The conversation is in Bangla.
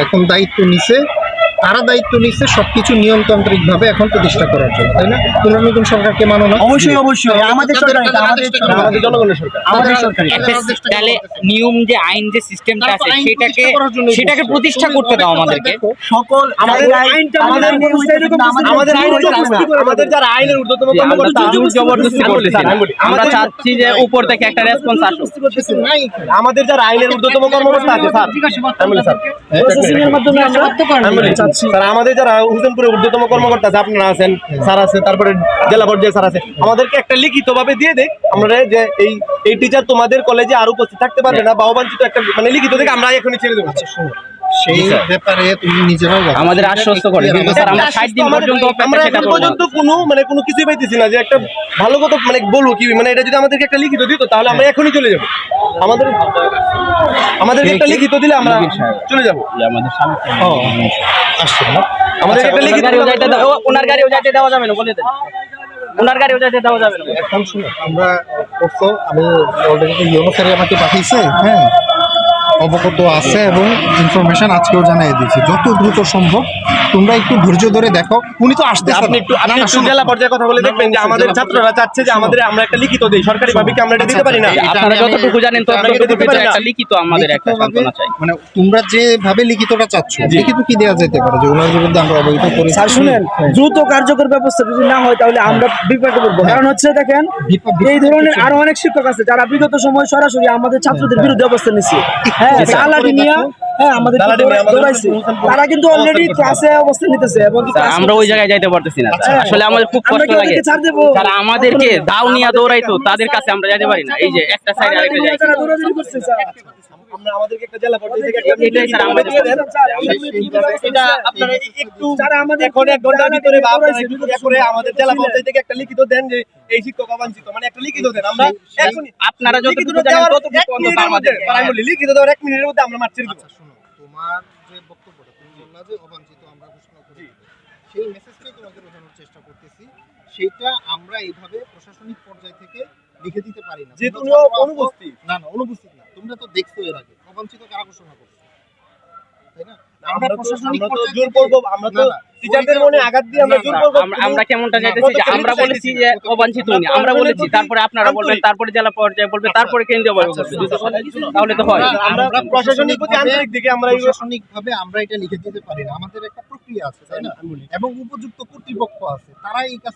এখন দায়িত্ব নিছে, তারা দায়িত্ব নিচ্ছে সবকিছু নিয়মতান্ত্রিকভাবে এখন প্রতিষ্ঠা করার জন্য, তাই না? তোমরা নতুন সরকারকে মানো না? অবশ্যই অবশ্যই আমাদের সরকার, আমাদের জনগণের সরকার, আমাদের সরকার। তাহলে নিয়ম যে আইন যে সিস্টেমটা আছে সেটাকে প্রতিষ্ঠা করতে দাও আমাদেরকে। সকল আমাদের আইনটা আমাদের আমাদের যারা আইনের ঊর্ধ্বতম কর্মকর্তা জবরদস্তি করতেছি না। আমরা চাচ্ছি যে উপর থেকে একটা রেসপন্স আসুক। আমাদের যারা আইনের ঊর্ধ্বতম কর্মকর্তা আছে স্যার, আমি বলি স্যার, স্যার আমাদের যারা হুসেনপুরের ঊর্ধ্বতম কর্মকর্তা আছে, আপনারা আছেন, স্যার আছে, তারপরে জেলা পর্যায়ে স্যার আছে, আমাদেরকে একটা লিখিত ভাবে দিয়ে দেখ আমরা যে এই টিচার তোমাদের কলেজে আর উপস্থিত থাকতে পারবে না বা অবাঞ্ছিত একটা মানে লিখিত থেকে আমরা এখনই ছেড়ে দেবো। সেই ব্যাপারে তুমি নিজেরাও আমাদের আশ্বস্ত করে, কিন্তু স্যার আমরা 60 দিন পর্যন্ত আমরা এখন পর্যন্ত কোনো কিছুই পাইতেছি না যে একটা ভালো কথা মানে বলবো কি, মানে এটা যদি আমাদেরকে একটা লিখিত দিত তাহলে আমরা এখনই চলে যাব। আমাদেরকে একটা লিখিত দিলে আমরা চলে যাব। আমাদের আসছে না, আমাদের একটা লিখিত ওনার গাড়িও যাইতে দেওয়া যাবে না, বলে দেন ওনার গাড়িও যাইতে দেওয়া যাবে না। এখন শুনো, আমরা করছো, আমি অলরেডি ইউনো স্যারে আমাকে পাঠিয়েছে, হ্যাঁ, অবগত আছে এবং ইনফরমেশন আজকেও জানিয়ে দিয়েছি। যত দ্রুত সম্ভব তোমরা একটু ধৈর্য ধরে দেখো, উনি তো আসতে আপনি একটু জেলা পর্যায়ে কথা বলে দেখবেন যে আমাদের ছাত্ররা চাচ্ছে যে আমরা একটা লিখিত দেই, সরকারি ভাবে কি আমরা এটা দিতে পারি না? আপনারা যতটুকু জানেন ততটুকু একটা লিখিত আমাদের একটা সান্ত্বনা চাই। মানে তোমরা যেভাবে লিখিতটা চাচ্ছ, লিখিত কি দেওয়া যেতে পারে যে ওনার বিরুদ্ধে আমরা অবহিত করি? স্যার শুনেন, দ্রুত কার্যকর ব্যবস্থা যদি না হয় তাহলে আমরা বিপাকে পড়বো। কারণ হচ্ছে দেখেন, এই ধরনের আরো অনেক শিক্ষক আছে যারা বিগত সময় সরাসরি আমাদের ছাত্রদের বিরুদ্ধে অবস্থান নিচ্ছে। হ্যাঁ, সালাডি নিয়া, হ্যাঁ, আমাদের দৌড়াইছে, তারা কিন্তু অলরেডি ক্লাসে অবস্থান নিতেছে এবং আমরা ওই জায়গায় যাইতে পারতেছি না। আসলে আমাদের খুব কষ্ট লাগে, যারা আমাদেরকে দাও নিয়ে দৌড়াইতো তাদের কাছে আমরা যাইতে পারি না। এই যে একটা সাইড আরেকটা যাই, আমরা আমাদেরকে একটা জেলা পর্যায়ে থেকে একটা এটাই স্যার আমাদের এটা আপনারা একটু এখন 1 ঘন্টার ভিতরে বা আপনারা একটু করে আমাদের জেলা পর্যায়ে থেকে একটা লিখিত দেন যে এই শিক্ষক অবাঞ্ছিত, মানে একটা লিখিত দেন। আমরা এখনই আপনারা যতটুকু জানেন ততটুকু অন্তত আমাদের লিখিত দেওয়ার 1 মিনিটের মধ্যে আমরা মাঠ ছেড়ে দেব। শোনো, তোমার যে বক্তব্যটা তুমি বললা যে অবাঞ্ছিত আমরা ঘোষণা করি, সেই মেসেজটাই তোমাকে বোঝানোর চেষ্টা করতেছি। সেটা আমরা এইভাবে প্রশাসনিক পর্যায় থেকে লিখে দিতে পারি না, যেহেতু অনুপস্থিত। না, অনুপস্থিত না, তোমরা তো দেখছো এর আগে অবাঞ্ছিত কারা ঘোষণা করছে, তাই না? আমরা তো জোর করব, আমরা তো টিচারদের মনে আঘাত দিয়ে আমরা জোর করব। আমরা কেমনটা চাইতেছি যে আমরা বলেছি যে অবাঞ্ছিত উনি, আমরা বলেছি, তারপরে আপনারা বলবেন, তারপরে জেলা পর্যায়ে বলবে, তারপরে কেন্দ্রীয় পর্যায়ে বলবে, তাহলে তো হয়। আমরা প্রশাসনিক প্রতি আন্তরিক দিকে আমরা প্রশাসনিক ভাবে আমরা এটা লিখে দিতে পারি না, আমাদের একটা প্রক্রিয়া আছে, তাই না? এবং উপযুক্ত কর্তৃপক্ষ আছে, তারা এই কাজ